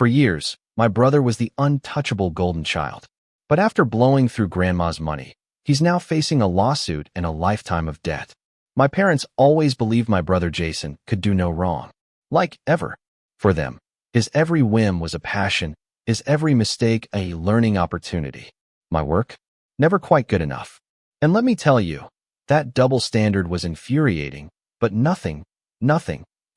For years, my brother was the untouchable golden child. But after blowing through grandma's money, he's now facing a lawsuit and a lifetime of debt. My parents always believed my brother Jason could do no wrong. Like ever. For them, his every whim was a passion, his every mistake a learning opportunity. My work? Never quite good enough. And let me tell you, that double standard was infuriating, but nothing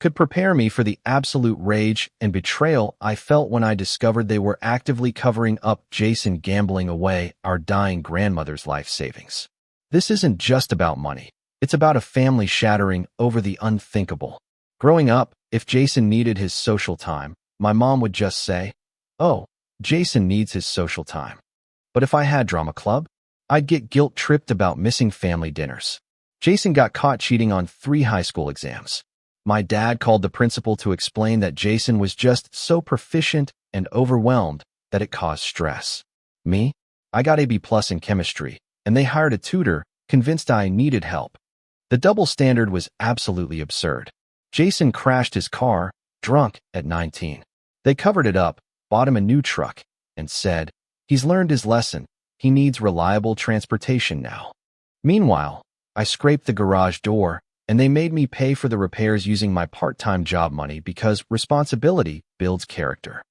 could prepare me for the absolute rage and betrayal I felt when I discovered they were actively covering up Jason gambling away our dying grandmother's life savings. This isn't just about money. It's about a family shattering over the unthinkable. Growing up, if Jason needed his social time, my mom would just say, "Oh, Jason needs his social time." But if I had drama club, I'd get guilt-tripped about missing family dinners. Jason got caught cheating on 3 high school exams. My dad called the principal to explain that Jason was just so proficient and overwhelmed that it caused stress. Me? I got a B+ in chemistry, and they hired a tutor, convinced I needed help. The double standard was absolutely absurd. Jason crashed his car, drunk, at 19. They covered it up, bought him a new truck, and said, "He's learned his lesson. He needs reliable transportation now." Meanwhile, I scraped the garage door, and they made me pay for the repairs using my part-time job money because responsibility builds character.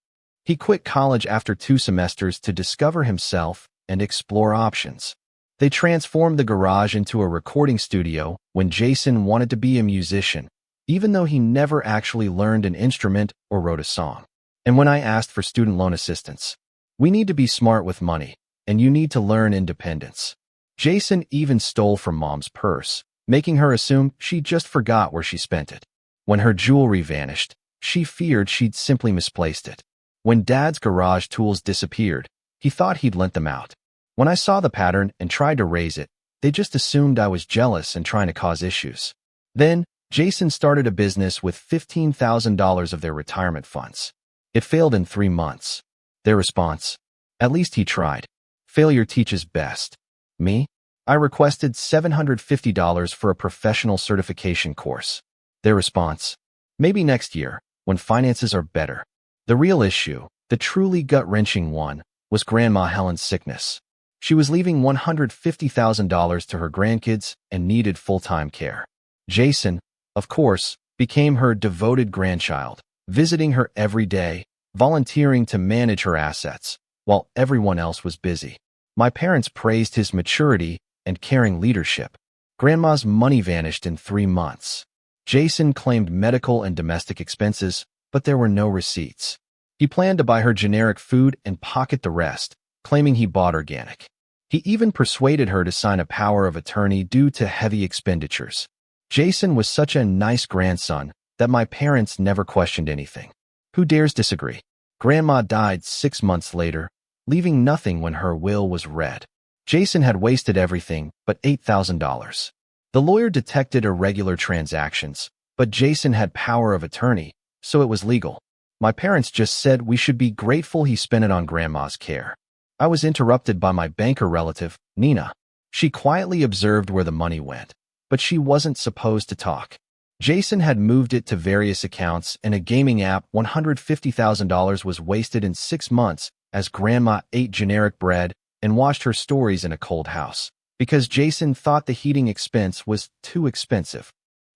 He quit college after 2 semesters to discover himself and explore options. They transformed the garage into a recording studio when Jason wanted to be a musician, even though he never actually learned an instrument or wrote a song. And when I asked for student loan assistance, we need to be smart with money, and you need to learn independence. Jason even stole from mom's purse, making her assume she just forgot where she spent it. When her jewelry vanished, she feared she'd simply misplaced it. When Dad's garage tools disappeared, he thought he'd lent them out. When I saw the pattern and tried to raise it, they just assumed I was jealous and trying to cause issues. Then, Jason started a business with $15,000 of their retirement funds. It failed in 3 months. Their response? At least he tried. Failure teaches best. Me? I requested $750 for a professional certification course. Their response? Maybe next year, when finances are better. The real issue, the truly gut-wrenching one, was Grandma Helen's sickness. She was leaving $150,000 to her grandkids and needed full-time care. Jason, of course, became her devoted grandchild, visiting her every day, volunteering to manage her assets, while everyone else was busy. My parents praised his maturity and caring leadership. Grandma's money vanished in 3 months. Jason claimed medical and domestic expenses, but there were no receipts. He planned to buy her generic food and pocket the rest, claiming he bought organic. He even persuaded her to sign a power of attorney due to heavy expenditures. Jason was such a nice grandson that my parents never questioned anything. Who dares disagree? Grandma died 6 months later, leaving nothing when her will was read. Jason had wasted everything but $8,000. The lawyer detected irregular transactions, but Jason had power of attorney, so it was legal. My parents just said we should be grateful he spent it on Grandma's care. I was interrupted by my banker relative, Nina. She quietly observed where the money went, but she wasn't supposed to talk. Jason had moved it to various accounts and a gaming app. $150,000 was wasted in 6 months as Grandma ate generic bread and watched her stories in a cold house, because Jason thought the heating expense was too expensive.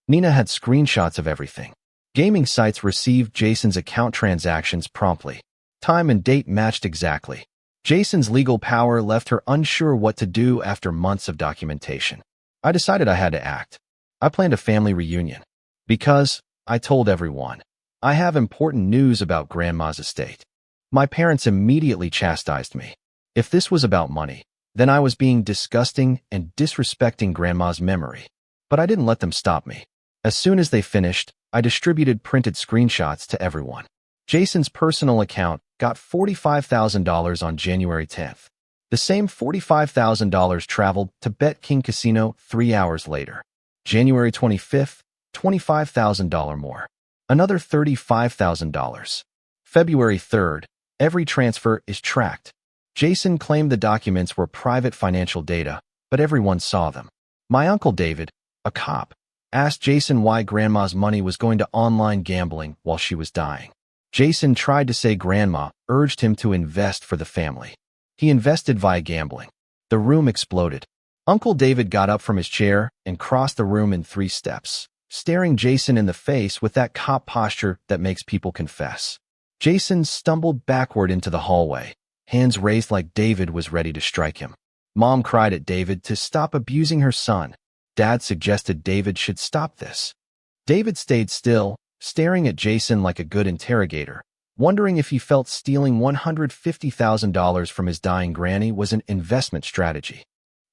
Nina had screenshots of everything. Gaming sites received Jason's account transactions promptly. Time and date matched exactly. Jason's legal power left her unsure what to do after months of documentation. I decided I had to act. I planned a family reunion. Because, I told everyone, I have important news about Grandma's estate. My parents immediately chastised me. If this was about money, then I was being disgusting and disrespecting Grandma's memory. But I didn't let them stop me. As soon as they finished, I distributed printed screenshots to everyone. Jason's personal account got $45,000 on January 10th. The same $45,000 traveled to Bet King Casino 3 hours later. January 25th, $25,000 more. Another $35,000. February 3rd, every transfer is tracked. Jason claimed the documents were private financial data, but everyone saw them. My uncle David, a cop, asked Jason why Grandma's money was going to online gambling while she was dying. Jason tried to say Grandma urged him to invest for the family. He invested via gambling. The room exploded. Uncle David got up from his chair and crossed the room in 3 steps, staring Jason in the face with that cop posture that makes people confess. Jason stumbled backward into the hallway, hands raised like David was ready to strike him. Mom cried at David to stop abusing her son. Dad suggested David should stop this. David stayed still, staring at Jason like a good interrogator, wondering if he felt stealing $150,000 from his dying granny was an investment strategy.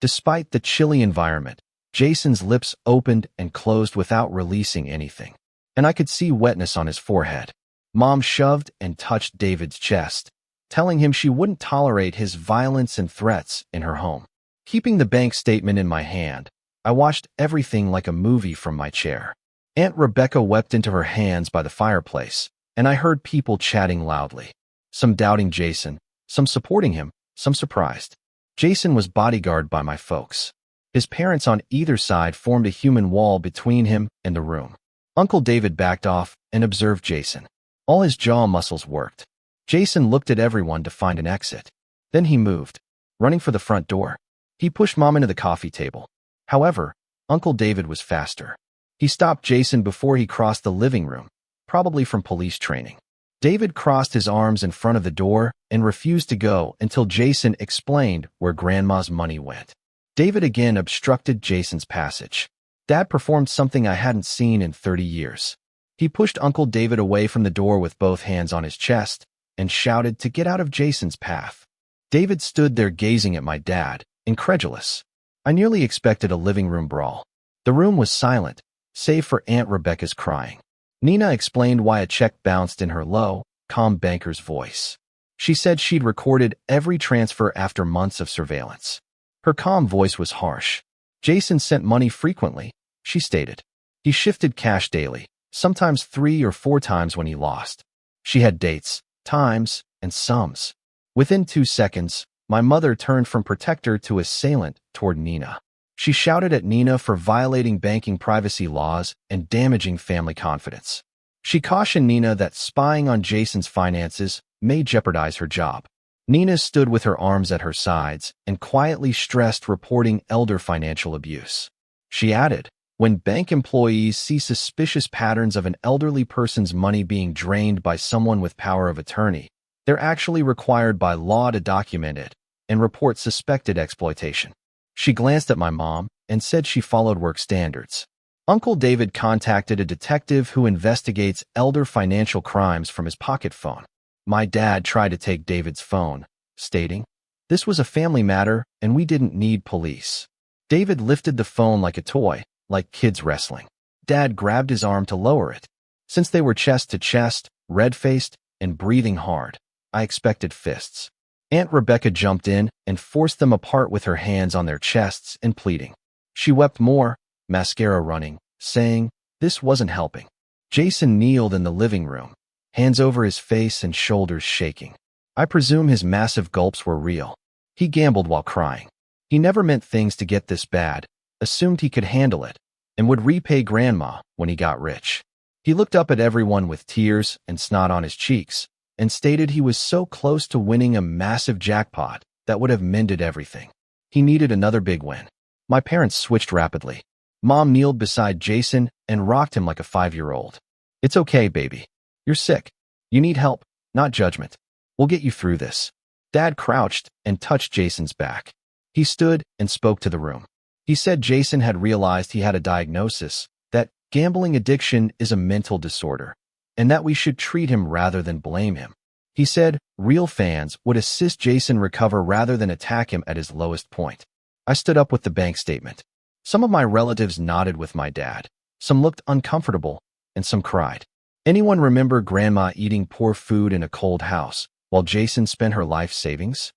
Despite the chilly environment, Jason's lips opened and closed without releasing anything, and I could see wetness on his forehead. Mom shoved and touched David's chest, telling him she wouldn't tolerate his violence and threats in her home. Keeping the bank statement in my hand, I watched everything like a movie from my chair. Aunt Rebecca wept into her hands by the fireplace, and I heard people chatting loudly. Some doubting Jason, some supporting him, some surprised. Jason was bodyguarded by my folks. His parents on either side formed a human wall between him and the room. Uncle David backed off and observed Jason. All his jaw muscles worked. Jason looked at everyone to find an exit. Then he moved, running for the front door. He pushed Mom into the coffee table. However, Uncle David was faster. He stopped Jason before he crossed the living room, probably from police training. David crossed his arms in front of the door and refused to go until Jason explained where Grandma's money went. David again obstructed Jason's passage. Dad performed something I hadn't seen in 30 years. He pushed Uncle David away from the door with both hands on his chest and shouted to get out of Jason's path. David stood there gazing at my dad, incredulous. I nearly expected a living room brawl. The room was silent, save for Aunt Rebecca's crying. Nina explained why a check bounced in her low, calm banker's voice. She said she'd recorded every transfer after months of surveillance. Her calm voice was harsh. Jason sent money frequently, she stated. He shifted cash daily, sometimes 3 or 4 times when he lost. She had dates, times, and sums. Within 2 seconds, my mother turned from protector to assailant toward Nina. She shouted at Nina for violating banking privacy laws and damaging family confidence. She cautioned Nina that spying on Jason's finances may jeopardize her job. Nina stood with her arms at her sides and quietly stressed reporting elder financial abuse. She added, when bank employees see suspicious patterns of an elderly person's money being drained by someone with power of attorney, they're actually required by law to document it and report suspected exploitation. She glanced at my mom and said she followed work standards. Uncle David contacted a detective who investigates elder financial crimes from his pocket phone. My dad tried to take David's phone, stating, this was a family matter and we didn't need police. David lifted the phone like a toy, like kids wrestling. Dad grabbed his arm to lower it. Since they were chest to chest, red-faced, and breathing hard, I expected fists. Aunt Rebecca jumped in and forced them apart with her hands on their chests and pleading. She wept more, mascara running, saying, this wasn't helping. Jason kneeled in the living room, hands over his face and shoulders shaking. I presume his massive gulps were real. He gambled while crying. He never meant things to get this bad, assumed he could handle it, and would repay Grandma when he got rich. He looked up at everyone with tears and snot on his cheeks, and stated he was so close to winning a massive jackpot that would have mended everything. He needed another big win. My parents switched rapidly. Mom kneeled beside Jason and rocked him like a 5-year-old. It's okay, baby. You're sick. You need help, not judgment. We'll get you through this. Dad crouched and touched Jason's back. He stood and spoke to the room. He said Jason had realized he had a diagnosis, that gambling addiction is a mental disorder, and that we should treat him rather than blame him. He said real fans would assist Jason recover rather than attack him at his lowest point. I stood up with the bank statement. Some of my relatives nodded with my dad. Some looked uncomfortable, and some cried. Anyone remember Grandma eating poor food in a cold house while Jason spent her life savings?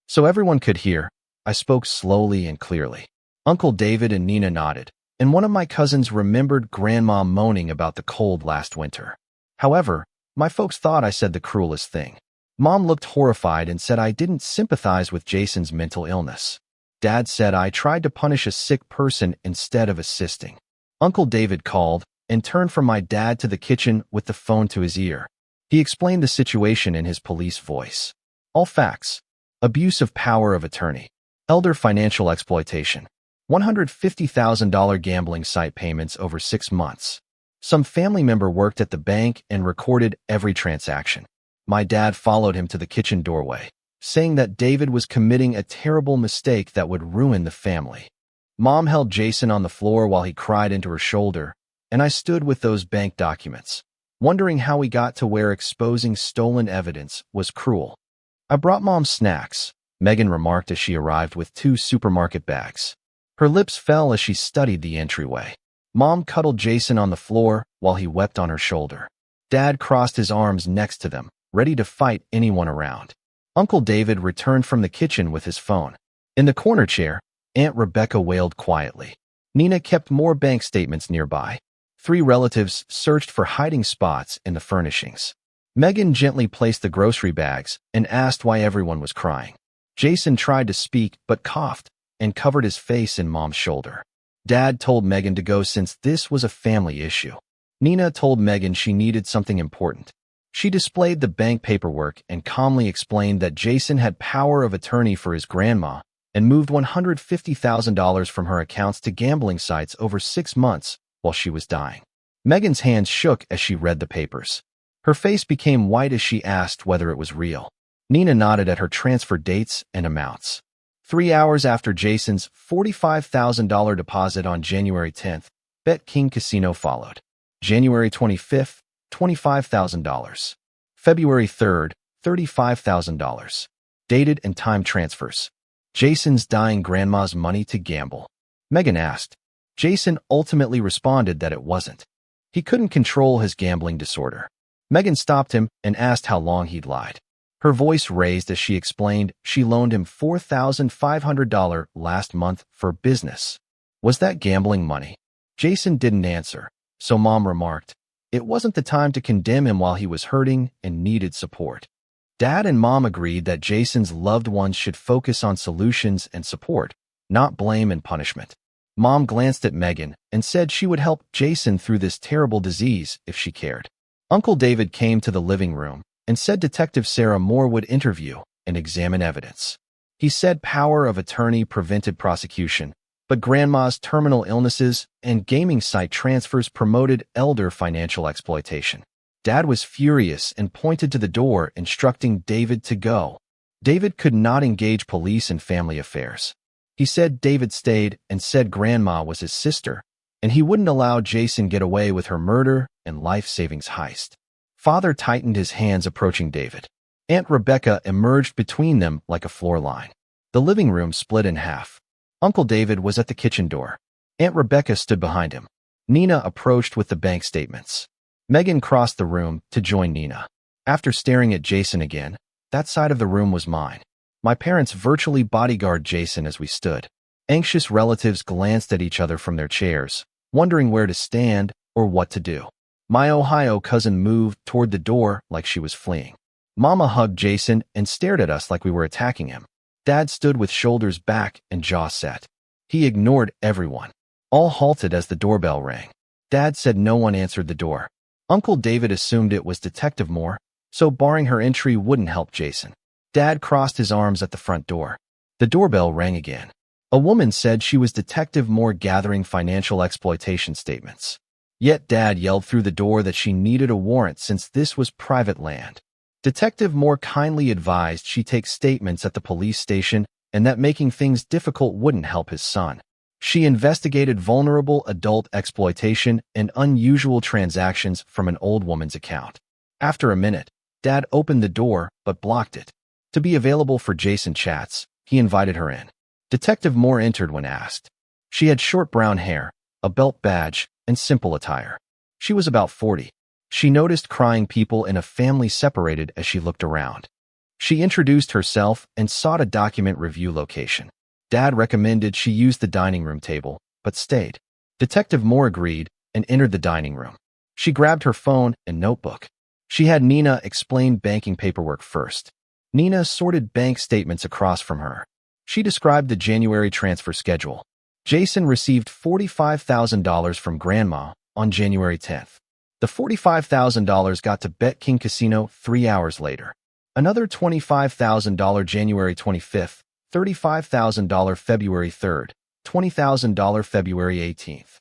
So everyone could hear, I spoke slowly and clearly. Uncle David and Nina nodded, and one of my cousins remembered Grandma moaning about the cold last winter. However, my folks thought I said the cruelest thing. Mom looked horrified and said I didn't sympathize with Jason's mental illness. Dad said I tried to punish a sick person instead of assisting. Uncle David called and turned from my dad to the kitchen with the phone to his ear. He explained the situation in his police voice. All facts. Abuse of power of attorney. Elder financial exploitation. $150,000 gambling site payments over 6 months. Some family member worked at the bank and recorded every transaction. My dad followed him to the kitchen doorway, saying that David was committing a terrible mistake that would ruin the family. Mom held Jason on the floor while he cried into her shoulder, and I stood with those bank documents, wondering how we got to where exposing stolen evidence was cruel. I brought Mom snacks, Megan remarked as she arrived with 2 supermarket bags. Her lips fell as she studied the entryway. Mom cuddled Jason on the floor while he wept on her shoulder. Dad crossed his arms next to them, ready to fight anyone around. Uncle David returned from the kitchen with his phone. In the corner chair, Aunt Rebecca wailed quietly. Nina kept more bank statements nearby. 3 relatives searched for hiding spots in the furnishings. Megan gently placed the grocery bags and asked why everyone was crying. Jason tried to speak but coughed and covered his face in Mom's shoulder. Dad told Megan to go since this was a family issue. Nina told Megan she needed something important. She displayed the bank paperwork and calmly explained that Jason had power of attorney for his grandma and moved $150,000 from her accounts to gambling sites over 6 months while she was dying. Megan's hands shook as she read the papers. Her face became white as she asked whether it was real. Nina nodded at her transfer dates and amounts. 3 hours after Jason's $45,000 deposit on January 10th, Bet King Casino followed. January 25th, $25,000. February 3rd, $35,000. Dated and time transfers. Jason's dying grandma's money to gamble. Megan asked. Jason ultimately responded that it wasn't. He couldn't control his gambling disorder. Megan stopped him and asked how long he'd lied. Her voice raised as she explained she loaned him $4,500 last month for business. Was that gambling money? Jason didn't answer, so Mom remarked, it wasn't the time to condemn him while he was hurting and needed support. Dad and Mom agreed that Jason's loved ones should focus on solutions and support, not blame and punishment. Mom glanced at Megan and said she would help Jason through this terrible disease if she cared. Uncle David came to the living room and said Detective Sarah Moore would interview and examine evidence. He said power of attorney prevented prosecution, but Grandma's terminal illnesses and gaming site transfers promoted elder financial exploitation. Dad was furious and pointed to the door, instructing David to go. David could not engage police in family affairs. He said David stayed and said Grandma was his sister, and he wouldn't allow Jason get away with her murder and life savings heist. Father tightened his hands approaching David. Aunt Rebecca emerged between them like a floor line. The living room split in half. Uncle David was at the kitchen door. Aunt Rebecca stood behind him. Nina approached with the bank statements. Megan crossed the room to join Nina. After staring at Jason again, that side of the room was mine. My parents virtually bodyguarded Jason as we stood. Anxious relatives glanced at each other from their chairs, wondering where to stand or what to do. My Ohio cousin moved toward the door like she was fleeing. Mama hugged Jason and stared at us like we were attacking him. Dad stood with shoulders back and jaw set. He ignored everyone. All halted as the doorbell rang. Dad said no one answered the door. Uncle David assumed it was Detective Moore, so barring her entry wouldn't help Jason. Dad crossed his arms at the front door. The doorbell rang again. A woman said she was Detective Moore gathering financial exploitation statements. Yet Dad yelled through the door that she needed a warrant since this was private land. Detective Moore kindly advised she take statements at the police station and that making things difficult wouldn't help his son. She investigated vulnerable adult exploitation and unusual transactions from an old woman's account. After a minute, Dad opened the door but blocked it. To be available for Jason chats, he invited her in. Detective Moore entered when asked. She had short brown hair, a belt badge, and simple attire. She was about 40. She noticed crying people in a family separated as she looked around. She introduced herself and sought a document review location. Dad recommended she use the dining room table, but stayed. Detective Moore agreed and entered the dining room. She grabbed her phone and notebook. She had Nina explain banking paperwork first. Nina sorted bank statements across from her. She described the January transfer schedule. Jason received $45,000 from Grandma on January 10th. The The $45,000 got to Bet King Casino 3 hours later. Another $25,000 January 25th, $35,000 February 3rd, $20,000 February 18th.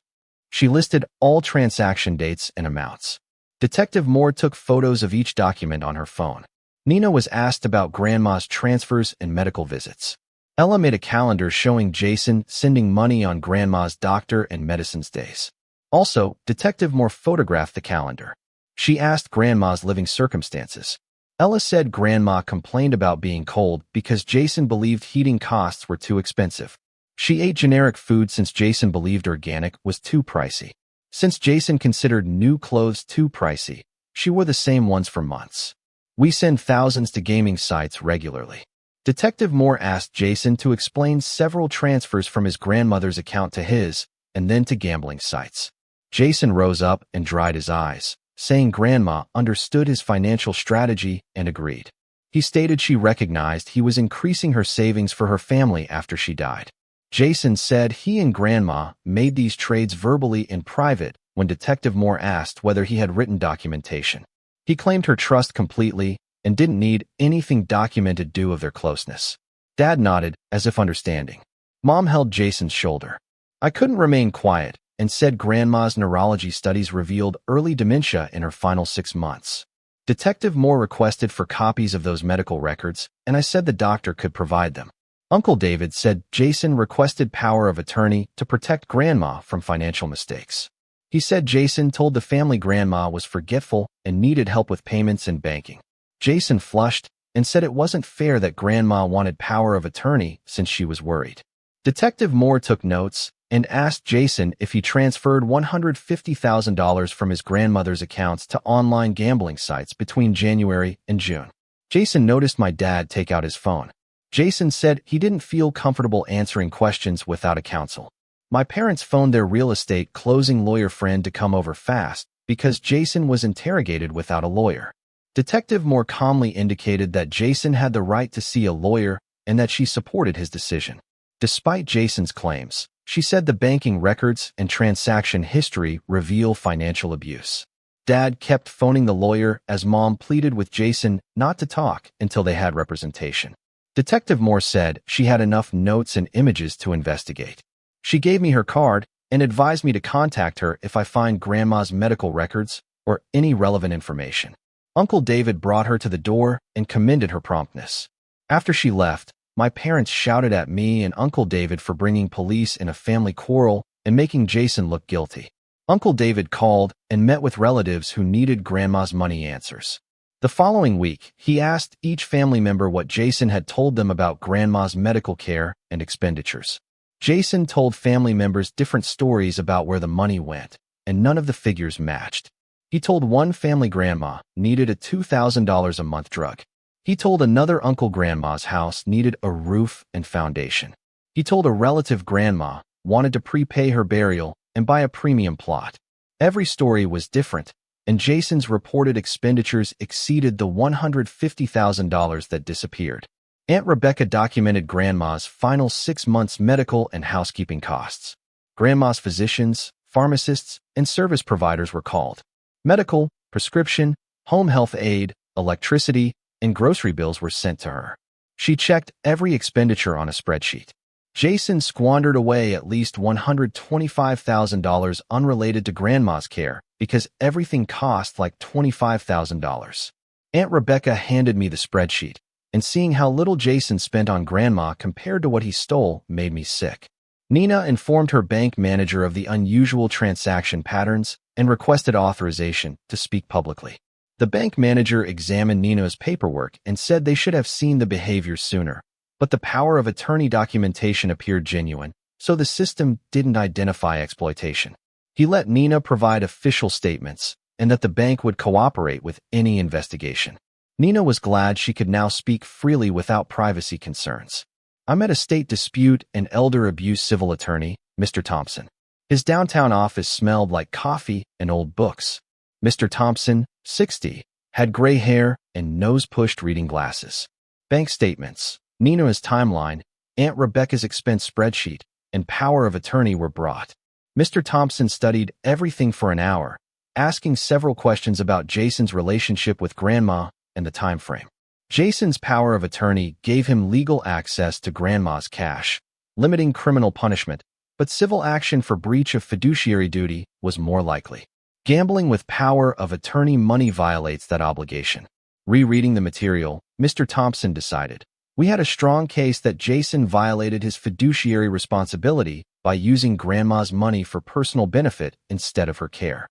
She listed all transaction dates and amounts. Detective Moore took photos of each document on her phone. Nina was asked about Grandma's transfers and medical visits. Ella made a calendar showing Jason sending money on Grandma's doctor and medicines days. Also, Detective Moore photographed the calendar. She asked Grandma's living circumstances. Ella said Grandma complained about being cold because Jason believed heating costs were too expensive. She ate generic food since Jason believed organic was too pricey. Since Jason considered new clothes too pricey, she wore the same ones for months. We send thousands to gaming sites regularly. Detective Moore asked Jason to explain several transfers from his grandmother's account to his, and then to gambling sites. Jason rose up and dried his eyes, saying Grandma understood his financial strategy and agreed. He stated she recognized he was increasing her savings for her family after she died. Jason said he and Grandma made these trades verbally in private when Detective Moore asked whether he had written documentation. He claimed her trust completely and didn't need anything documented due of their closeness. Dad nodded, as if understanding. Mom held Jason's shoulder. I couldn't remain quiet and said Grandma's neurology studies revealed early dementia in her final 6 months. Detective Moore requested for copies of those medical records, and I said the doctor could provide them. Uncle David said Jason requested power of attorney to protect Grandma from financial mistakes. He said Jason told the family Grandma was forgetful and needed help with payments and banking. Jason flushed and said it wasn't fair that Grandma wanted power of attorney since she was worried. Detective Moore took notes and asked Jason if he transferred $150,000 from his grandmother's accounts to online gambling sites between January and June. Jason noticed my dad take out his phone. Jason said he didn't feel comfortable answering questions without a counsel. My parents phoned their real estate closing lawyer friend to come over fast because Jason was interrogated without a lawyer. Detective Moore calmly indicated that Jason had the right to see a lawyer and that she supported his decision. Despite Jason's claims, she said the banking records and transaction history reveal financial abuse. Dad kept phoning the lawyer as Mom pleaded with Jason not to talk until they had representation. Detective Moore said she had enough notes and images to investigate. She gave me her card and advised me to contact her if I find Grandma's medical records or any relevant information. Uncle David brought her to the door and commended her promptness. After she left, my parents shouted at me and Uncle David for bringing police in a family quarrel and making Jason look guilty. Uncle David called and met with relatives who needed Grandma's money answers. The following week, he asked each family member what Jason had told them about Grandma's medical care and expenditures. Jason told family members different stories about where the money went, and none of the figures matched. He told one family Grandma needed a $2,000 a month drug. He told another uncle Grandma's house needed a roof and foundation. He told a relative Grandma wanted to prepay her burial and buy a premium plot. Every story was different, and Jason's reported expenditures exceeded the $150,000 that disappeared. Aunt Rebecca documented Grandma's final 6 months' medical and housekeeping costs. Grandma's physicians, pharmacists, and service providers were called. Medical, prescription, home health aid, electricity, and grocery bills were sent to her. She checked every expenditure on a spreadsheet. Jason squandered away at least $125,000 unrelated to Grandma's care because everything cost like $25,000. Aunt Rebecca handed me the spreadsheet, and seeing how little Jason spent on Grandma compared to what he stole made me sick. Nina informed her bank manager of the unusual transaction patterns and requested authorization to speak publicly. The bank manager examined Nina's paperwork and said they should have seen the behavior sooner, but the power of attorney documentation appeared genuine, so the system didn't identify exploitation. He let Nina provide official statements and that the bank would cooperate with any investigation. Nina was glad she could now speak freely without privacy concerns. I met a state dispute and elder abuse civil attorney, Mr. Thompson. His downtown office smelled like coffee and old books. Mr. Thompson, 60, had gray hair and nose-pushed reading glasses. Bank statements, Nina's timeline, Aunt Rebecca's expense spreadsheet, and power of attorney were brought. Mr. Thompson studied everything for an hour, asking several questions about Jason's relationship with Grandma and the time frame. Jason's power of attorney gave him legal access to Grandma's cash, limiting criminal punishment, but civil action for breach of fiduciary duty was more likely. Gambling with power of attorney money violates that obligation. Rereading the material, Mr. Thompson decided, we had a strong case that Jason violated his fiduciary responsibility by using Grandma's money for personal benefit instead of her care.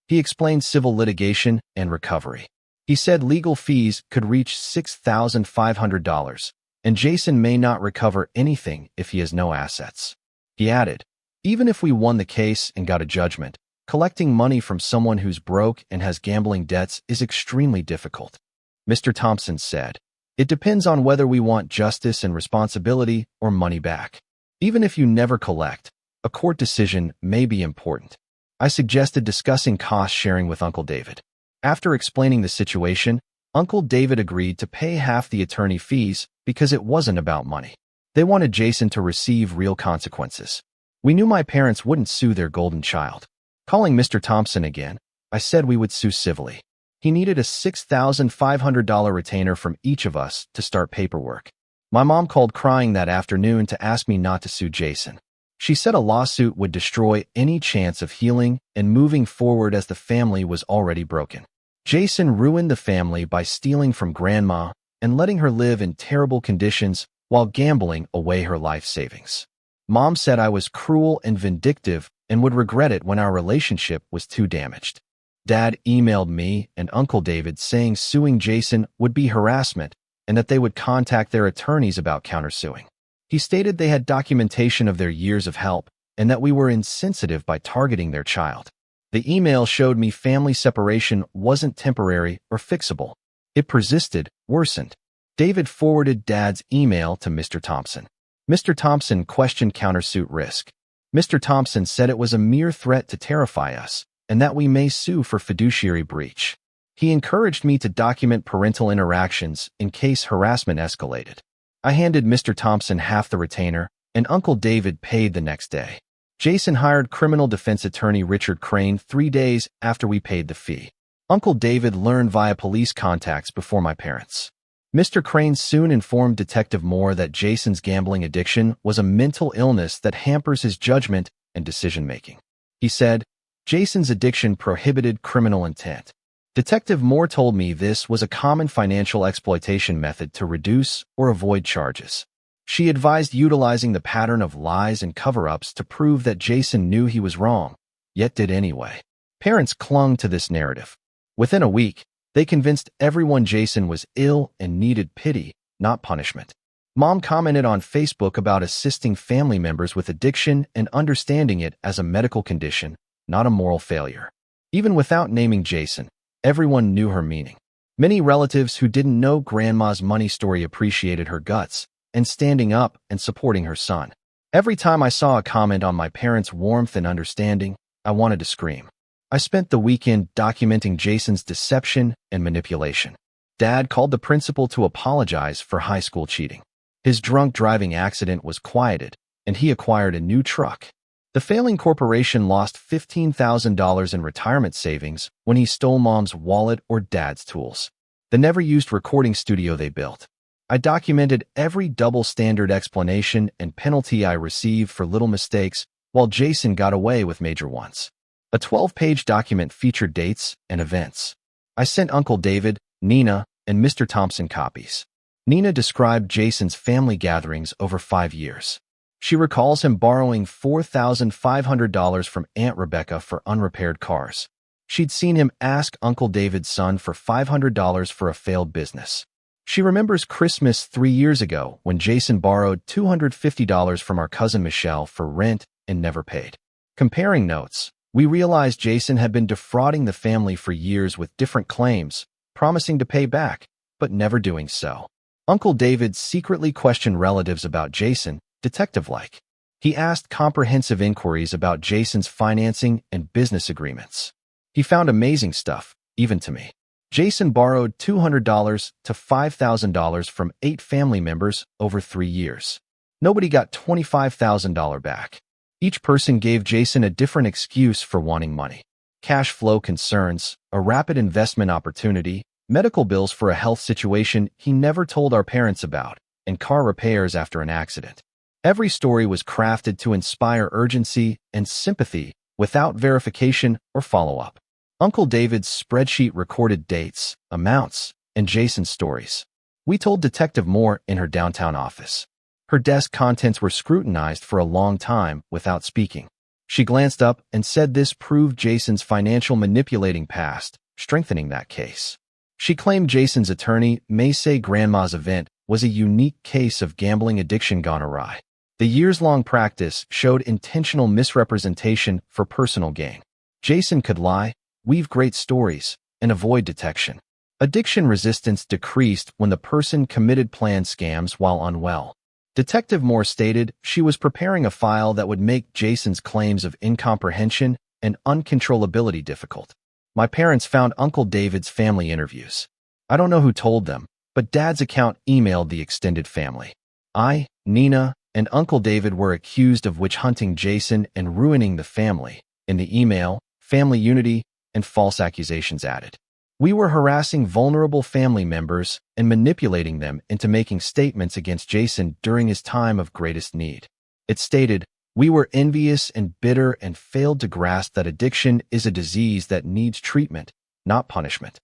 He explained civil litigation and recovery. He said legal fees could reach $6,500, and Jason may not recover anything if he has no assets. He added, even if we won the case and got a judgment, collecting money from someone who's broke and has gambling debts is extremely difficult. Mr. Thompson said, it depends on whether we want justice and responsibility or money back. Even if you never collect, a court decision may be important. I suggested discussing cost sharing with Uncle David. After explaining the situation, Uncle David agreed to pay half the attorney fees because it wasn't about money. They wanted Jason to receive real consequences. We knew my parents wouldn't sue their golden child. Calling Mr. Thompson again, I said we would sue civilly. He needed a $6,500 retainer from each of us to start paperwork. My mom called crying that afternoon to ask me not to sue Jason. She said a lawsuit would destroy any chance of healing and moving forward as the family was already broken. Jason ruined the family by stealing from Grandma and letting her live in terrible conditions while gambling away her life savings. Mom said I was cruel and vindictive and would regret it when our relationship was too damaged. Dad emailed me and Uncle David saying suing Jason would be harassment and that they would contact their attorneys about countersuing. He stated they had documentation of their years of help and that we were insensitive by targeting their child. The email showed me family separation wasn't temporary or fixable. It persisted, worsened. David forwarded Dad's email to Mr. Thompson. Mr. Thompson questioned countersuit risk. Mr. Thompson said it was a mere threat to terrify us and that we may sue for fiduciary breach. He encouraged me to document parental interactions in case harassment escalated. I handed Mr. Thompson half the retainer, and Uncle David paid the next day. Jason hired criminal defense attorney Richard Crane 3 days after we paid the fee. Uncle David learned via police contacts before my parents. Mr. Crane soon informed Detective Moore that Jason's gambling addiction was a mental illness that hampers his judgment and decision-making. He said, Jason's addiction prohibited criminal intent. Detective Moore told me this was a common financial exploitation method to reduce or avoid charges. She advised utilizing the pattern of lies and cover-ups to prove that Jason knew he was wrong, yet did anyway. Parents clung to this narrative. Within a week, they convinced everyone Jason was ill and needed pity, not punishment. Mom commented on Facebook about assisting family members with addiction and understanding it as a medical condition, not a moral failure. Even without naming Jason, everyone knew her meaning. Many relatives who didn't know Grandma's money story appreciated her guts and standing up and supporting her son. Every time I saw a comment on my parents' warmth and understanding, I wanted to scream. I spent the weekend documenting Jason's deception and manipulation. Dad called the principal to apologize for high school cheating. His drunk driving accident was quieted, and he acquired a new truck. The failing corporation lost $15,000 in retirement savings when he stole Mom's wallet or Dad's tools. The never-used recording studio they built. I documented every double-standard explanation and penalty I received for little mistakes while Jason got away with major ones. A 12-page document featured dates and events. I sent Uncle David, Nina, and Mr. Thompson copies. Nina described Jason's family gatherings over 5 years. She recalls him borrowing $4,500 from Aunt Rebecca for unrepaired cars. She'd seen him ask Uncle David's son for $500 for a failed business. She remembers Christmas 3 years ago when Jason borrowed $250 from our cousin Michelle for rent and never paid. Comparing notes, we realized Jason had been defrauding the family for years with different claims, promising to pay back, but never doing so. Uncle David secretly questioned relatives about Jason, detective-like. He asked comprehensive inquiries about Jason's financing and business agreements. He found amazing stuff, even to me. Jason borrowed $200 to $5,000 from 8 family members over 3 years. Nobody got $25,000 back. Each person gave Jason a different excuse for wanting money. cash flow concerns, a rapid investment opportunity, medical bills for a health situation he never told our parents about, and car repairs after an accident. Every story was crafted to inspire urgency and sympathy without verification or follow-up. Uncle David's spreadsheet recorded dates, amounts, and Jason's stories. We told Detective Moore in her downtown office. Her desk contents were scrutinized for a long time without speaking. She glanced up and said this proved Jason's financial manipulating past, strengthening that case. She claimed Jason's attorney may say Grandma's event was a unique case of gambling addiction gone awry. The years-long practice showed intentional misrepresentation for personal gain. Jason could lie, weave great stories, and avoid detection. Addiction resistance decreased when the person committed planned scams while unwell. Detective Moore stated she was preparing a file that would make Jason's claims of incomprehension and uncontrollability difficult. My parents found Uncle David's family interviews. I don't know who told them, but Dad's account emailed the extended family. I, Nina, and Uncle David were accused of witch-hunting Jason and ruining the family. In the email, family unity and false accusations added. We were harassing vulnerable family members and manipulating them into making statements against Jason during his time of greatest need. It stated, we were envious and bitter and failed to grasp that addiction is a disease that needs treatment, not punishment.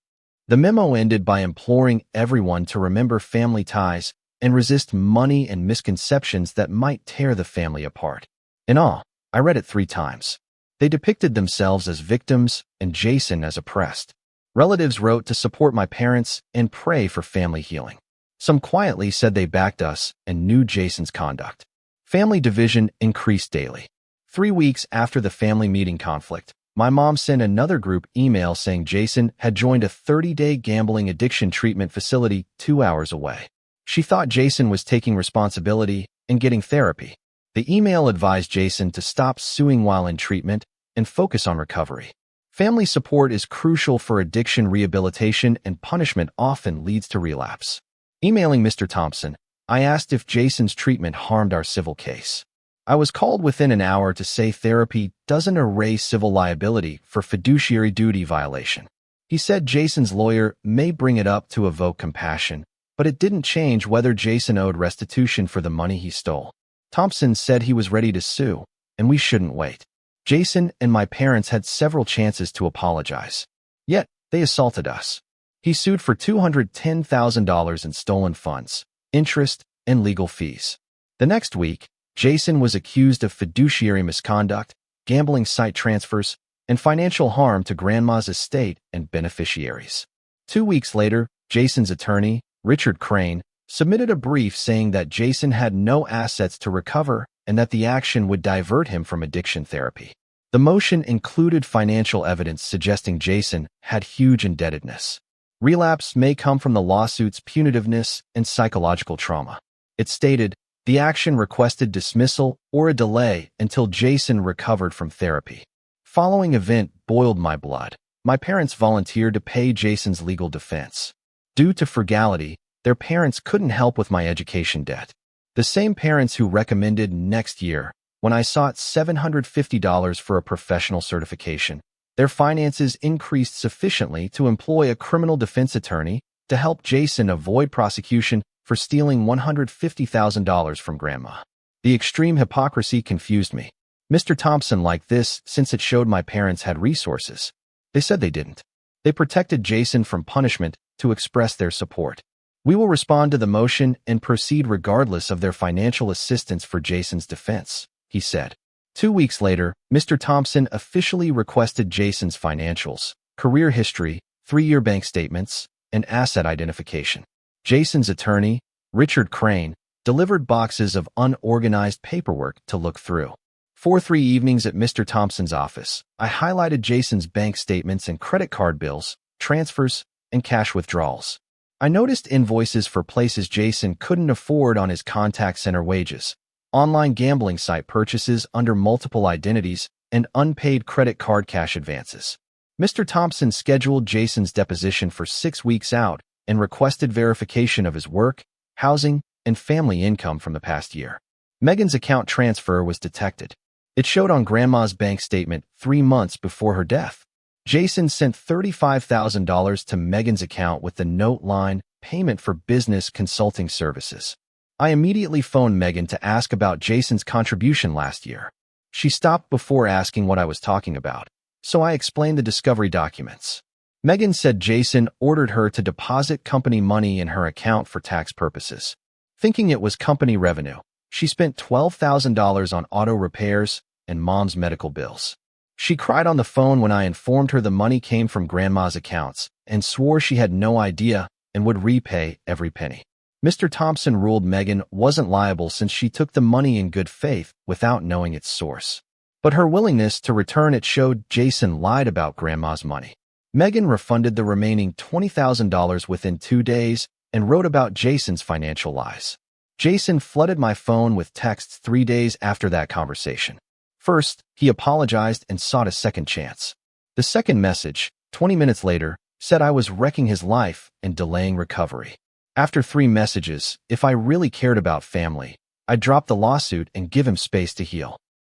The memo ended by imploring everyone to remember family ties and resist money and misconceptions that might tear the family apart. In all, I read it 3 times. They depicted themselves as victims and Jason as oppressed. Relatives wrote to support my parents and pray for family healing. Some quietly said they backed us and knew Jason's conduct. Family division increased daily. 3 weeks after the family meeting conflict, my mom sent another group email saying Jason had joined a 30-day gambling addiction treatment facility 2 hours away. She thought Jason was taking responsibility and getting therapy. The email advised Jason to stop suing while in treatment and focus on recovery. Family support is crucial for addiction rehabilitation, and punishment often leads to relapse. Emailing Mr. Thompson, I asked if Jason's treatment harmed our civil case. I was called within an hour to say therapy doesn't erase civil liability for fiduciary duty violation. He said Jason's lawyer may bring it up to evoke compassion, but it didn't change whether Jason owed restitution for the money he stole. Thompson said he was ready to sue, and we shouldn't wait. Jason and my parents had several chances to apologize. Yet, they assaulted us. He sued for $210,000 in stolen funds, interest, and legal fees. The next week, Jason was accused of fiduciary misconduct, gambling site transfers, and financial harm to Grandma's estate and beneficiaries. 2 weeks later, Jason's attorney, Richard Crane, submitted a brief saying that Jason had no assets to recover and that the action would divert him from addiction therapy. The motion included financial evidence suggesting Jason had huge indebtedness. Relapse may come from the lawsuit's punitiveness and psychological trauma. It stated, the action requested dismissal or a delay until Jason recovered from therapy. Following event boiled my blood. My parents volunteered to pay Jason's legal defense. Due to frugality, their parents couldn't help with my education debt. The same parents who recommended next year, when I sought $750 for a professional certification, their finances increased sufficiently to employ a criminal defense attorney to help Jason avoid prosecution for stealing $150,000 from Grandma. The extreme hypocrisy confused me. Mr. Thompson liked this since it showed my parents had resources. They said they didn't. They protected Jason from punishment to express their support. We will respond to the motion and proceed regardless of their financial assistance for Jason's defense, he said. 2 weeks later, Mr. Thompson officially requested Jason's financials, career history, 3-year bank statements, and asset identification. Jason's attorney, Richard Crane, delivered boxes of unorganized paperwork to look through. For 3 evenings at Mr. Thompson's office, I highlighted Jason's bank statements and credit card bills, transfers, and cash withdrawals. I noticed invoices for places Jason couldn't afford on his contact center wages, online gambling site purchases under multiple identities, and unpaid credit card cash advances. Mr. Thompson scheduled Jason's deposition for 6 weeks out and requested verification of his work, housing, and family income from the past year. Megan's account transfer was detected. It showed on Grandma's bank statement 3 months before her death. Jason sent $35,000 to Megan's account with the note line, "Payment for business consulting services." I immediately phoned Megan to ask about Jason's contribution last year. She stopped before asking what I was talking about, so I explained the discovery documents. Megan said Jason ordered her to deposit company money in her account for tax purposes. Thinking it was company revenue, she spent $12,000 on auto repairs and Mom's medical bills. She cried on the phone when I informed her the money came from Grandma's accounts and swore she had no idea and would repay every penny. Mr. Thompson ruled Megan wasn't liable since she took the money in good faith without knowing its source. But her willingness to return it showed Jason lied about Grandma's money. Megan refunded the remaining $20,000 within 2 days and wrote about Jason's financial lies. Jason flooded my phone with texts 3 days after that conversation. First, he apologized and sought a second chance. The second message, 20 minutes later, said I was wrecking his life and delaying recovery. After 3 messages, if I really cared about family, I'd drop the lawsuit and give him space to heal.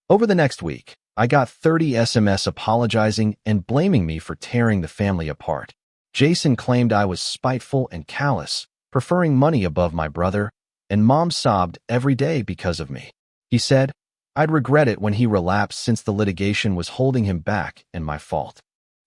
Over the next week, I got 30 SMS apologizing and blaming me for tearing the family apart. Jason claimed I was spiteful and callous, preferring money above my brother, and Mom sobbed every day because of me. He said, I'd regret it when he relapsed since the litigation was holding him back and my fault.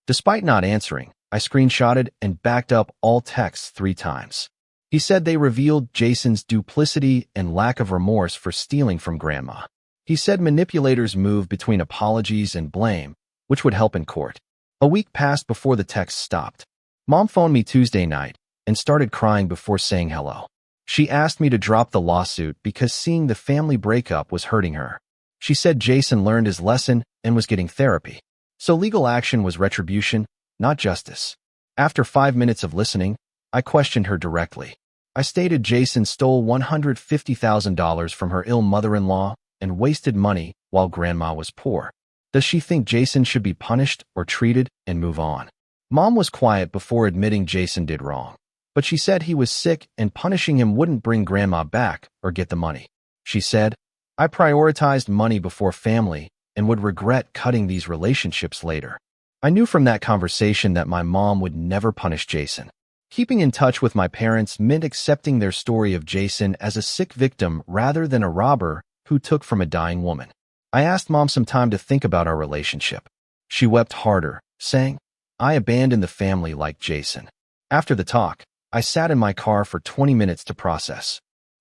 Despite not answering, I screenshotted and backed up all texts 3 times. He said they revealed Jason's duplicity and lack of remorse for stealing from Grandma. He said manipulators move between apologies and blame, which would help in court. A week passed before the texts stopped. Mom phoned me Tuesday night and started crying before saying hello. She asked me to drop the lawsuit because seeing the family breakup was hurting her. She said Jason learned his lesson and was getting therapy. So legal action was retribution, not justice. After 5 minutes of listening, I questioned her directly. I stated Jason stole $150,000 from her ill mother-in-law and wasted money while Grandma was poor. Does she think Jason should be punished or treated and move on? Mom was quiet before admitting Jason did wrong, but she said he was sick and punishing him wouldn't bring Grandma back or get the money. She said, I prioritized money before family and would regret cutting these relationships later. I knew from that conversation that my mom would never punish Jason. Keeping in touch with my parents meant accepting their story of Jason as a sick victim rather than a robber who took from a dying woman. I asked Mom some time to think about our relationship. She wept harder, saying, I abandoned the family like Jason. After the talk, I sat in my car for 20 minutes to process.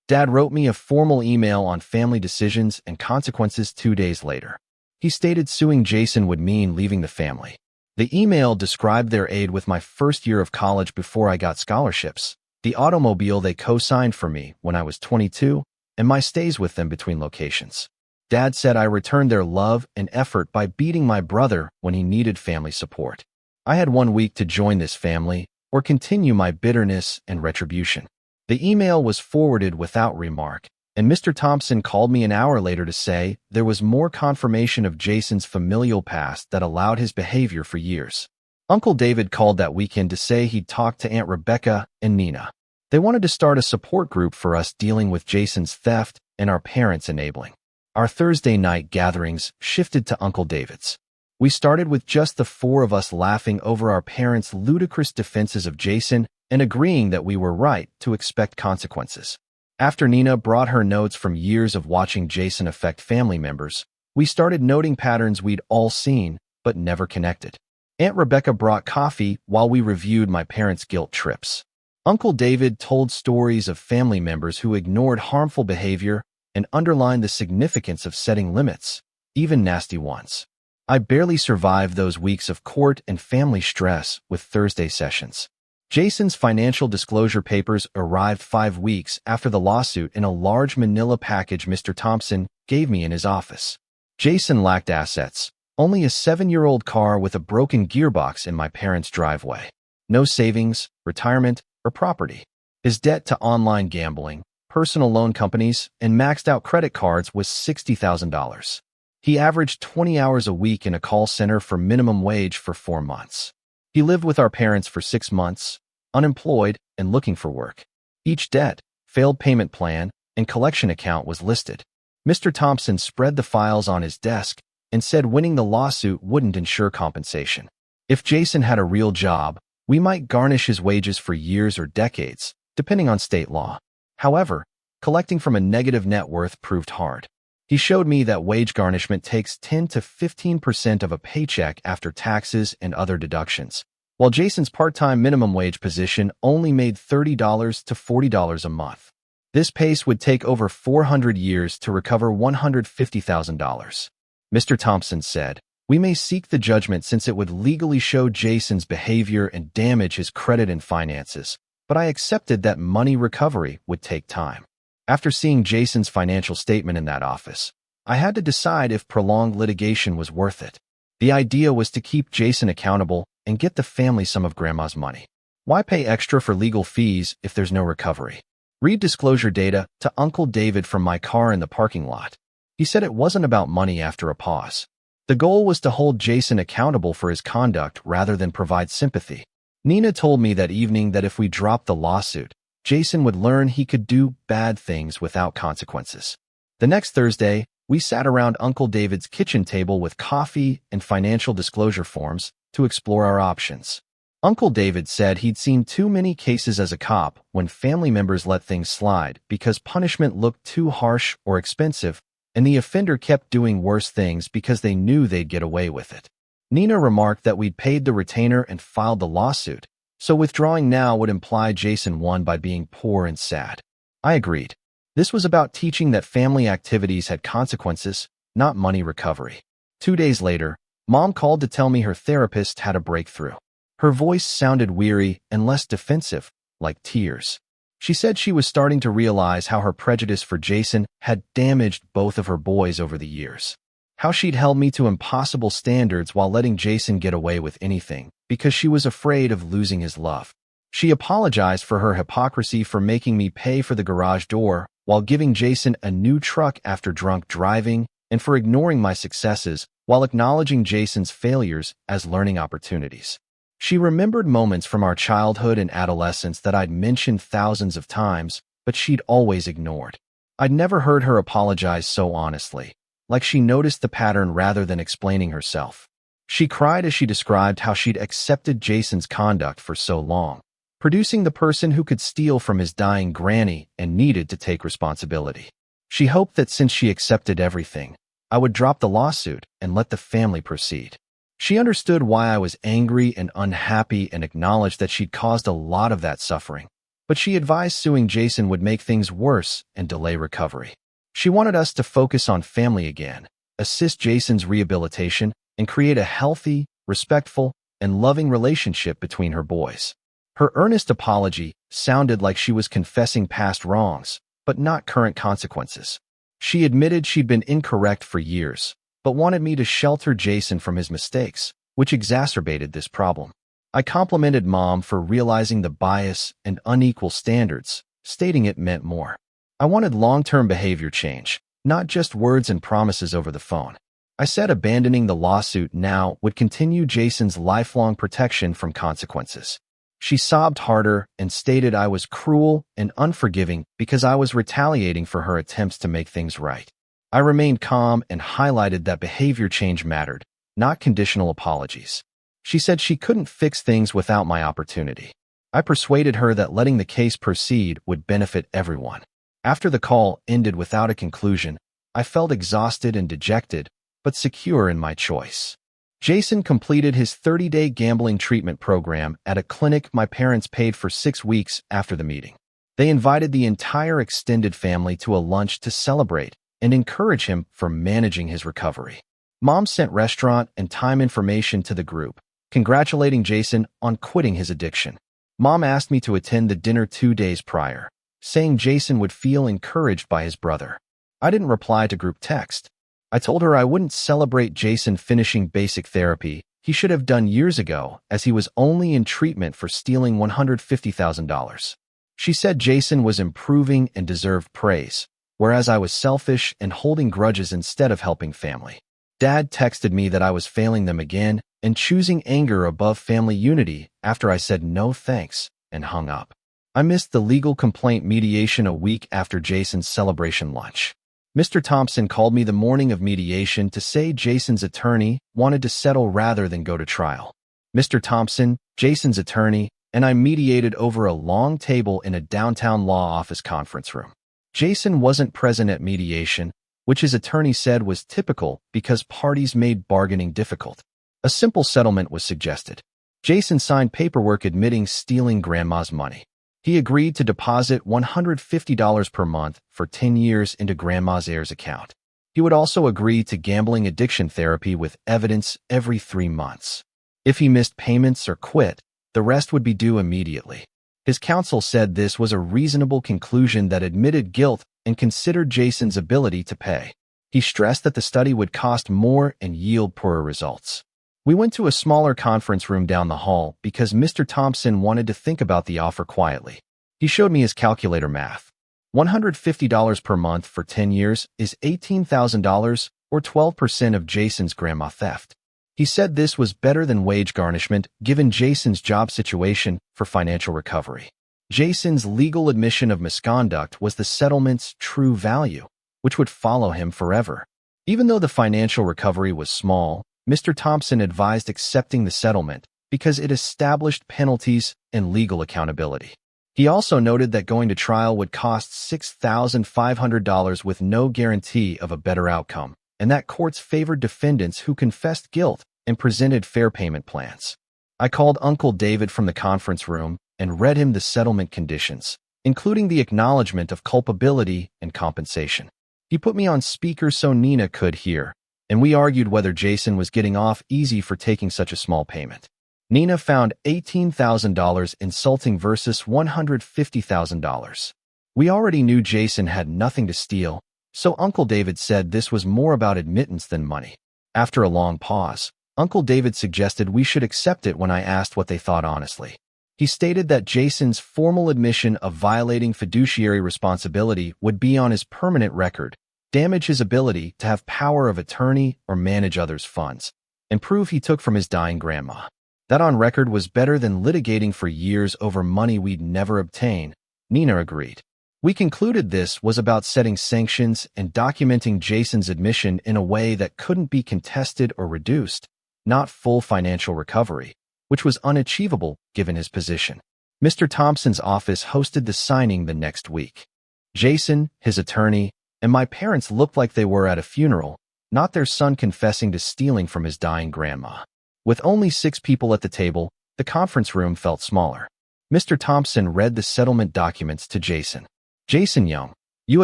Dad wrote me a formal email on family decisions and consequences 2 days later. He stated suing Jason would mean leaving the family. The email described their aid with my first year of college before I got scholarships, the automobile they co-signed for me when I was 22, and my stays with them between locations. Dad said I returned their love and effort by beating my brother when he needed family support. I had 1 week to join this family or continue my bitterness and retribution. The email was forwarded without remark, and Mr. Thompson called me an hour later to say there was more confirmation of Jason's familial past that allowed his behavior for years. Uncle David called that weekend to say he'd talked to Aunt Rebecca and Nina. They wanted to start a support group for us dealing with Jason's theft and our parents enabling. Our Thursday night gatherings shifted to Uncle David's. We started with just the 4 of us laughing over our parents' ludicrous defenses of Jason and agreeing that we were right to expect consequences. After Nina brought her notes from years of watching Jason affect family members, we started noting patterns we'd all seen but never connected. Aunt Rebecca brought coffee while we reviewed my parents' guilt trips. Uncle David told stories of family members who ignored harmful behavior and underlined the significance of setting limits, even nasty ones. I barely survived those weeks of court and family stress with Thursday sessions. Jason's financial disclosure papers arrived 5 weeks after the lawsuit in a large manila package Mr. Thompson gave me in his office. Jason lacked assets, only a 7-year-old car with a broken gearbox in my parents' driveway. No savings, retirement, or property. His debt to online gambling, personal loan companies, and maxed-out credit cards was $60,000. He averaged 20 hours a week in a call center for minimum wage for 4 months. He lived with our parents for 6 months, unemployed and looking for work. Each debt, failed payment plan, and collection account was listed. Mr. Thompson spread the files on his desk and said winning the lawsuit wouldn't ensure compensation. If Jason had a real job, we might garnish his wages for years or decades, depending on state law. However, collecting from a negative net worth proved hard. He showed me that wage garnishment takes 10 to 15% of a paycheck after taxes and other deductions, while Jason's part-time minimum wage position only made $30 to $40 a month. This pace would take over 400 years to recover $150,000. Mr. Thompson said, "We may seek the judgment since it would legally show Jason's behavior and damage his credit and finances, but I accepted that money recovery would take time." After seeing Jason's financial statement in that office, I had to decide if prolonged litigation was worth it. The idea was to keep Jason accountable and get the family some of Grandma's money. Why pay extra for legal fees if there's no recovery? Read disclosure data to Uncle David from my car in the parking lot. He said it wasn't about money after a pause. The goal was to hold Jason accountable for his conduct rather than provide sympathy. Nina told me that evening that if we dropped the lawsuit, Jason would learn he could do bad things without consequences. The next Thursday, we sat around Uncle David's kitchen table with coffee and financial disclosure forms to explore our options. Uncle David said he'd seen too many cases as a cop when family members let things slide because punishment looked too harsh or expensive, and the offender kept doing worse things because they knew they'd get away with it. Nina remarked that we'd paid the retainer and filed the lawsuit, so withdrawing now would imply Jason won by being poor and sad. I agreed. This was about teaching that family activities had consequences, not money recovery. 2 days later, Mom called to tell me her therapist had a breakthrough. Her voice sounded weary and less defensive, like tears. She said she was starting to realize how her prejudice for Jason had damaged both of her boys over the years. How she'd held me to impossible standards while letting Jason get away with anything, because she was afraid of losing his love. She apologized for her hypocrisy for making me pay for the garage door while giving Jason a new truck after drunk driving, and for ignoring my successes while acknowledging Jason's failures as learning opportunities. She remembered moments from our childhood and adolescence that I'd mentioned thousands of times, but she'd always ignored. I'd never heard her apologize so honestly, like she noticed the pattern rather than explaining herself. She cried as she described how she'd accepted Jason's conduct for so long, producing the person who could steal from his dying granny and needed to take responsibility. She hoped that since she accepted everything, I would drop the lawsuit and let the family proceed. She understood why I was angry and unhappy and acknowledged that she'd caused a lot of that suffering, but she advised suing Jason would make things worse and delay recovery. She wanted us to focus on family again, assist Jason's rehabilitation, and create a healthy, respectful, and loving relationship between her boys. Her earnest apology sounded like she was confessing past wrongs, but not current consequences. She admitted she'd been incorrect for years, but wanted me to shelter Jason from his mistakes, which exacerbated this problem. I complimented Mom for realizing the bias and unequal standards, stating it meant more. I wanted long-term behavior change, not just words and promises over the phone. I said abandoning the lawsuit now would continue Jason's lifelong protection from consequences. She sobbed harder and stated I was cruel and unforgiving because I was retaliating for her attempts to make things right. I remained calm and highlighted that behavior change mattered, not conditional apologies. She said she couldn't fix things without my opportunity. I persuaded her that letting the case proceed would benefit everyone. After the call ended without a conclusion, I felt exhausted and dejected, but secure in my choice. Jason completed his 30-day gambling treatment program at a clinic my parents paid for 6 weeks after the meeting. They invited the entire extended family to a lunch to celebrate and encourage him for managing his recovery. Mom sent restaurant and time information to the group, congratulating Jason on quitting his addiction. Mom asked me to attend the dinner 2 days prior, saying Jason would feel encouraged by his brother. I didn't reply to group text. I told her I wouldn't celebrate Jason finishing basic therapy he should have done years ago, as he was only in treatment for stealing $150,000. She said Jason was improving and deserved praise, whereas I was selfish and holding grudges instead of helping family. Dad texted me that I was failing them again and choosing anger above family unity after I said no thanks and hung up. I missed the legal complaint mediation a week after Jason's celebration lunch. Mr. Thompson called me the morning of mediation to say Jason's attorney wanted to settle rather than go to trial. Mr. Thompson, Jason's attorney, and I mediated over a long table in a downtown law office conference room. Jason wasn't present at mediation, which his attorney said was typical because parties made bargaining difficult. A simple settlement was suggested. Jason signed paperwork admitting stealing Grandma's money. He agreed to deposit $150 per month for 10 years into Grandma's heirs account. He would also agree to gambling addiction therapy with evidence every 3 months. If he missed payments or quit, the rest would be due immediately. His counsel said this was a reasonable conclusion that admitted guilt and considered Jason's ability to pay. He stressed that the study would cost more and yield poorer results. We went to a smaller conference room down the hall because Mr. Thompson wanted to think about the offer quietly. He showed me his calculator math. $150 per month for 10 years is $18,000 or 12% of Jason's grandma theft. He said this was better than wage garnishment given Jason's job situation for financial recovery. Jason's legal admission of misconduct was the settlement's true value, which would follow him forever. Even though the financial recovery was small, Mr. Thompson advised accepting the settlement because it established penalties and legal accountability. He also noted that going to trial would cost $6,500 with no guarantee of a better outcome, and that courts favored defendants who confessed guilt and presented fair payment plans. I called Uncle David from the conference room and read him the settlement conditions, including the acknowledgement of culpability and compensation. He put me on speaker so Nina could hear, and we argued whether Jason was getting off easy for taking such a small payment. Nina found $18,000 insulting versus $150,000. We already knew Jason had nothing to steal, so Uncle David said this was more about admittance than money. After a long pause, Uncle David suggested we should accept it when I asked what they thought honestly. He stated that Jason's formal admission of violating fiduciary responsibility would be on his permanent record, damage his ability to have power of attorney or manage others' funds, and prove he took from his dying grandma. That on record was better than litigating for years over money we'd never obtain, Nina agreed. We concluded this was about setting sanctions and documenting Jason's admission in a way that couldn't be contested or reduced, not full financial recovery, which was unachievable given his position. Mr. Thompson's office hosted the signing the next week. Jason, his attorney, and my parents looked like they were at a funeral, not their son confessing to stealing from his dying grandma. With only 6 people at the table, the conference room felt smaller. Mr. Thompson read the settlement documents to Jason. Jason Young, you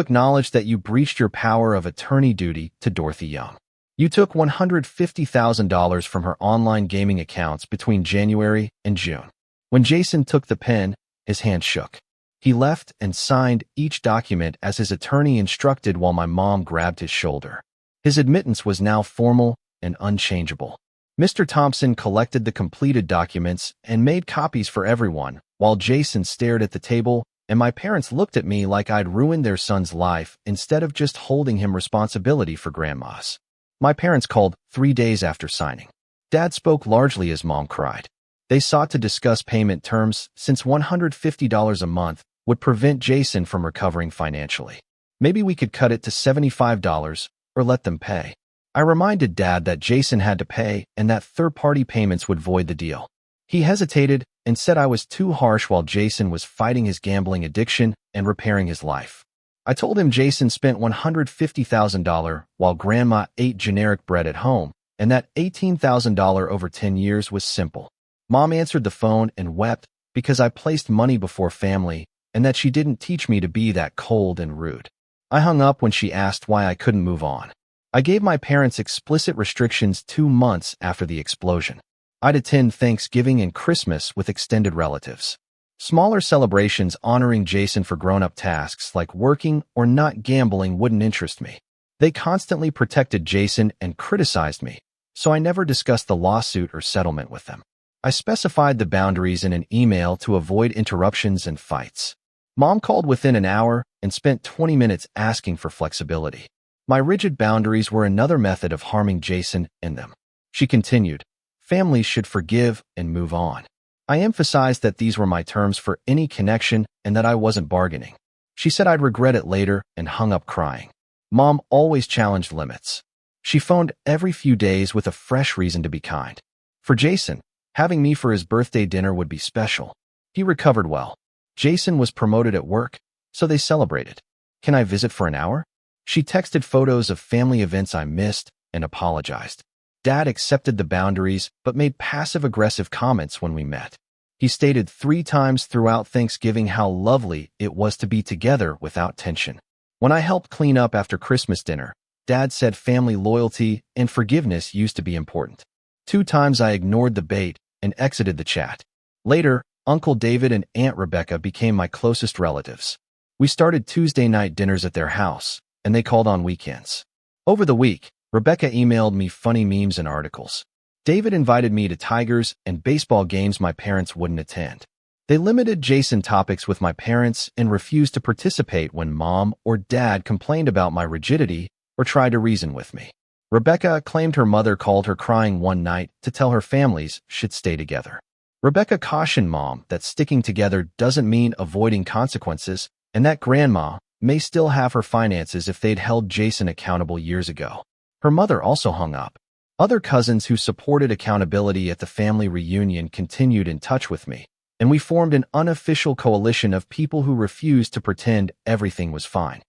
acknowledge that you breached your power of attorney duty to Dorothy Young. You took $150,000 from her online gaming accounts between January and June. When Jason took the pen, his hand shook. He left and signed each document as his attorney instructed while my mom grabbed his shoulder. His admittance was now formal and unchangeable. Mr. Thompson collected the completed documents and made copies for everyone, while Jason stared at the table and my parents looked at me like I'd ruined their son's life instead of just holding him responsibility for grandma's. My parents called 3 days after signing. Dad spoke largely as Mom cried. They sought to discuss payment terms since $150 a month would prevent Jason from recovering financially. Maybe we could cut it to $75 or let them pay. I reminded Dad that Jason had to pay and that third-party payments would void the deal. He hesitated and said I was too harsh while Jason was fighting his gambling addiction and repairing his life. I told him Jason spent $150,000 while Grandma ate generic bread at home, and that $18,000 over 10 years was simple. Mom answered the phone and wept because I placed money before family and that she didn't teach me to be that cold and rude. I hung up when she asked why I couldn't move on. I gave my parents explicit restrictions 2 months after the explosion. I'd attend Thanksgiving and Christmas with extended relatives. Smaller celebrations honoring Jason for grown-up tasks like working or not gambling wouldn't interest me. They constantly protected Jason and criticized me, so I never discussed the lawsuit or settlement with them. I specified the boundaries in an email to avoid interruptions and fights. Mom called within an hour and spent 20 minutes asking for flexibility. My rigid boundaries were another method of harming Jason and them. She continued, families should forgive and move on. I emphasized that these were my terms for any connection and that I wasn't bargaining. She said I'd regret it later and hung up crying. Mom always challenged limits. She phoned every few days with a fresh reason to be kind. For Jason, Having me for his birthday dinner would be special. He recovered well. Jason was promoted at work, so they celebrated. Can I visit for an hour? She texted photos of family events I missed and apologized. Dad accepted the boundaries but made passive-aggressive comments when we met. He stated 3 times throughout Thanksgiving how lovely it was to be together without tension. When I helped clean up after Christmas dinner, Dad said family loyalty and forgiveness used to be important. 2 times I ignored the bait and exited the chat. Later, Uncle David and Aunt Rebecca became my closest relatives. We started Tuesday night dinners at their house, and they called on weekends. Over the week, Rebecca emailed me funny memes and articles. David invited me to Tigers and baseball games my parents wouldn't attend. They limited Jason topics with my parents and refused to participate when Mom or Dad complained about my rigidity or tried to reason with me. Rebecca claimed her mother called her crying one night to tell her families should stay together. Rebecca cautioned Mom that sticking together doesn't mean avoiding consequences and that Grandma may still have her finances if they'd held Jason accountable years ago. Her mother also hung up. Other cousins who supported accountability at the family reunion continued in touch with me, and we formed an unofficial coalition of people who refused to pretend everything was fine.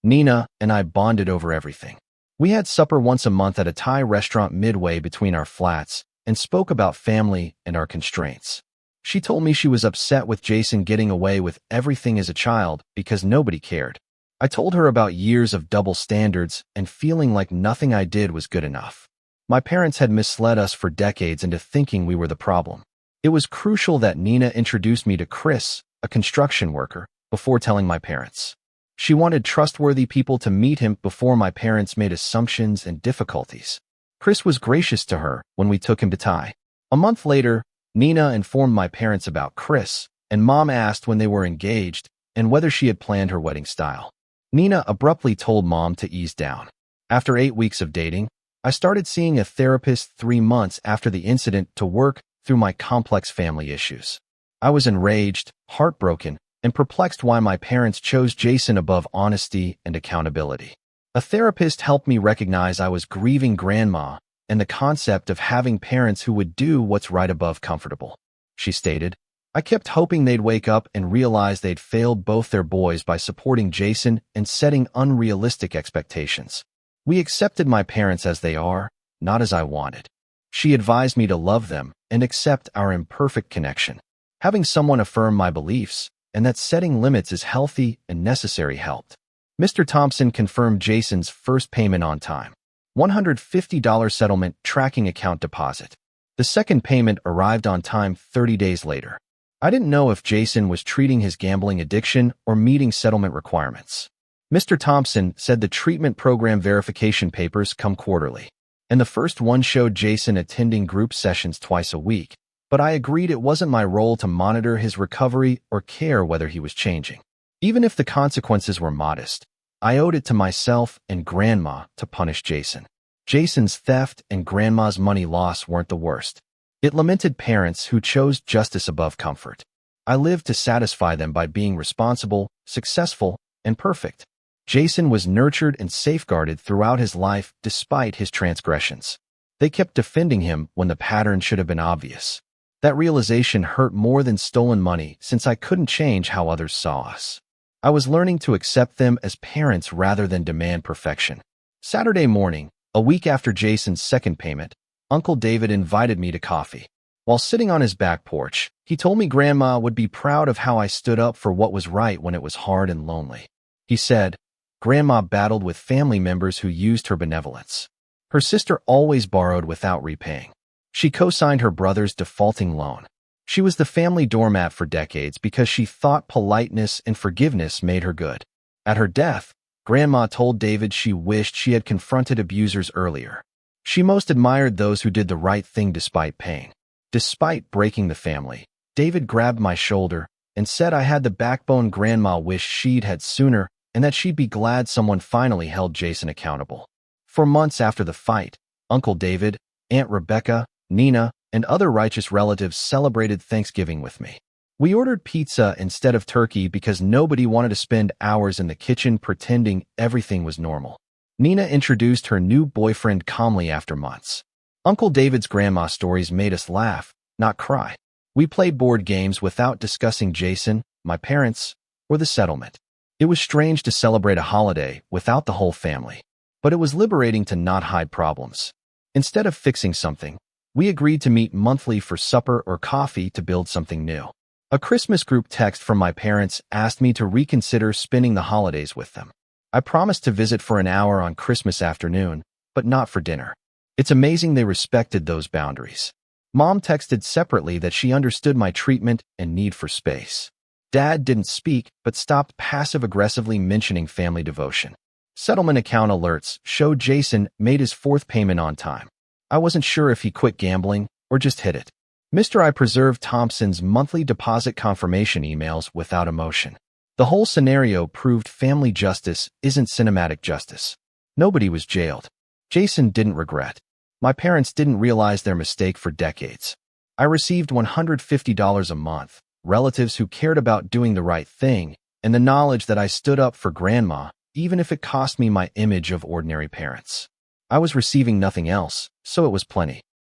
Nina and I bonded over everything. We had supper once a month at a Thai restaurant midway between our flats and spoke about family and our constraints. She told me she was upset with Jason getting away with everything as a child because nobody cared. I told her about years of double standards and feeling like nothing I did was good enough. My parents had misled us for decades into thinking we were the problem. It was crucial that Nina introduced me to Chris, a construction worker, before telling my parents. She wanted trustworthy people to meet him before my parents made assumptions and difficulties. Chris was gracious to her when we took him to Thai. A month later, Nina informed my parents about Chris, and Mom asked when they were engaged and whether she had planned her wedding style. Nina abruptly told Mom to ease down. After 8 weeks of dating, I started seeing a therapist 3 months after the incident to work through my complex family issues. I was enraged, heartbroken, and perplexed why my parents chose Jason above honesty and accountability. A therapist helped me recognize I was grieving Grandma and the concept of having parents who would do what's right above comfortable. She stated, I kept hoping they'd wake up and realize they'd failed both their boys by supporting Jason and setting unrealistic expectations. We accepted my parents as they are, not as I wanted. She advised me to love them and accept our imperfect connection. Having someone affirm my beliefs and that setting limits is healthy and necessary helped. Mr. Thompson confirmed Jason's first payment on time. $150 settlement tracking account deposit. The second payment arrived on time 30 days later. I didn't know if Jason was treating his gambling addiction or meeting settlement requirements. Mr. Thompson said the treatment program verification papers come quarterly, and the first one showed Jason attending group sessions twice a week, but I agreed it wasn't my role to monitor his recovery or care whether he was changing. Even if the consequences were modest, I owed it to myself and Grandma to punish Jason. Jason's theft and Grandma's money loss weren't the worst. It lamented parents who chose justice above comfort. I lived to satisfy them by being responsible, successful, and perfect. Jason was nurtured and safeguarded throughout his life despite his transgressions. They kept defending him when the pattern should have been obvious. That realization hurt more than stolen money since I couldn't change how others saw us. I was learning to accept them as parents rather than demand perfection. Saturday morning, a week after Jason's second payment, Uncle David invited me to coffee. While sitting on his back porch, he told me Grandma would be proud of how I stood up for what was right when it was hard and lonely. He said, Grandma battled with family members who used her benevolence. Her sister always borrowed without repaying. She co-signed her brother's defaulting loan. She was the family doormat for decades because she thought politeness and forgiveness made her good. At her death, Grandma told David she wished she had confronted abusers earlier. She most admired those who did the right thing despite pain. Despite breaking the family, David grabbed my shoulder and said I had the backbone Grandma wished she'd had sooner and that she'd be glad someone finally held Jason accountable. For months after the fight, Uncle David, Aunt Rebecca, Nina, and other righteous relatives celebrated Thanksgiving with me. We ordered pizza instead of turkey because nobody wanted to spend hours in the kitchen pretending everything was normal. Nina introduced her new boyfriend calmly after months. Uncle David's grandma stories made us laugh, not cry. We played board games without discussing Jason, my parents, or the settlement. It was strange to celebrate a holiday without the whole family, but it was liberating to not hide problems. Instead of fixing something, we agreed to meet monthly for supper or coffee to build something new. A Christmas group text from my parents asked me to reconsider spending the holidays with them. I promised to visit for an hour on Christmas afternoon, but not for dinner. It's amazing they respected those boundaries. Mom texted separately that she understood my treatment and need for space. Dad didn't speak, but stopped passive-aggressively mentioning family devotion. Settlement account alerts showed Jason made his fourth payment on time. I wasn't sure if he quit gambling or just hit it. Mr. I preserved Thompson's monthly deposit confirmation emails without emotion. The whole scenario proved family justice isn't cinematic justice. Nobody was jailed. Jason didn't regret. My parents didn't realize their mistake for decades. I received $150 a month, relatives who cared about doing the right thing, and the knowledge that I stood up for grandma, even if it cost me my image of ordinary parents. I was receiving nothing else, so it was plenty.